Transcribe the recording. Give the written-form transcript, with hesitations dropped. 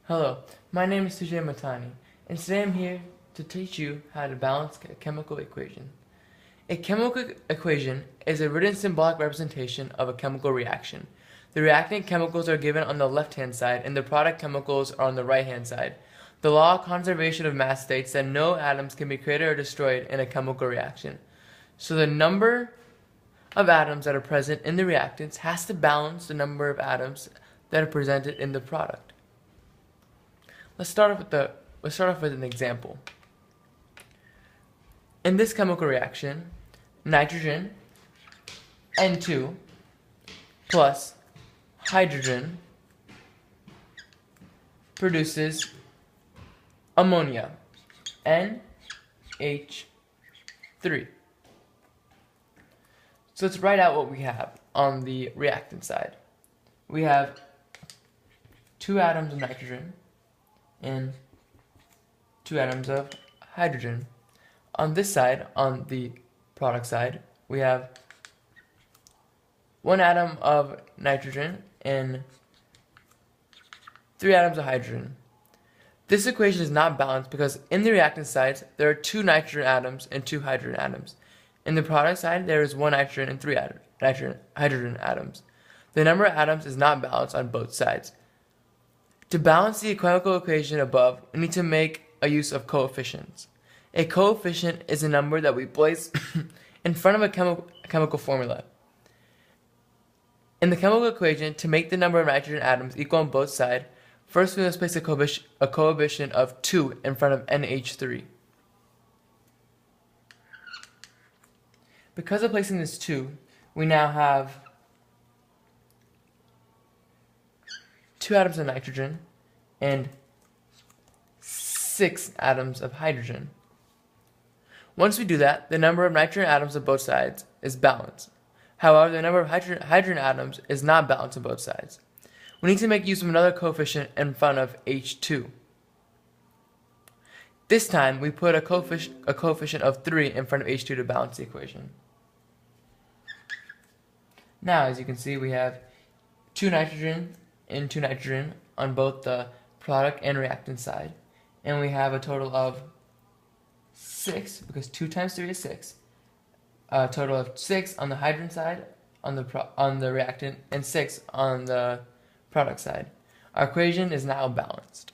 Hello, my name is Sujay Matani, and today I'm here to teach you how to balance a chemical equation. A chemical equation is a written symbolic representation of a chemical reaction. The reactant chemicals are given on the left-hand side, and the product chemicals are on the right-hand side. The law of conservation of mass states that no atoms can be created or destroyed in a chemical reaction. So the number of atoms that are present in the reactants has to balance the number of atoms that are presented in the product. Let's start off with an example. In this chemical reaction, nitrogen N2 plus hydrogen produces ammonia NH3. So let's write out what we have on the reactant side. We have 2 atoms of nitrogen and 2 atoms of hydrogen. On this side, on the product side, we have 1 atom of nitrogen and 3 atoms of hydrogen. This equation is not balanced because in the reactant sides, there are 2 nitrogen atoms and 2 hydrogen atoms. In the product side, there is 1 nitrogen and 3 hydrogen atoms. The number of atoms is not balanced on both sides. To balance the chemical equation above, we need to make a use of coefficients. A coefficient is a number that we place in front of a chemical formula. In the chemical equation, to make the number of nitrogen atoms equal on both sides, first we must place a coefficient of 2 in front of NH3. Because of placing this 2, we now have 2 atoms of nitrogen and 6 atoms of hydrogen. Once we do that, the number of nitrogen atoms on both sides is balanced. However, the number of hydrogen atoms is not balanced on both sides. We need to make use of another coefficient in front of H2. This time, we put a coefficient of 3 in front of H2 to balance the equation. Now, as you can see, we have 2 nitrogen and 2 nitrogen on both the product and reactant side. And we have a total of 6, because 2 times 3 is 6. A total of 6 on the hydrogen side, on the reactant, and 6 on the product side. Our equation is now balanced.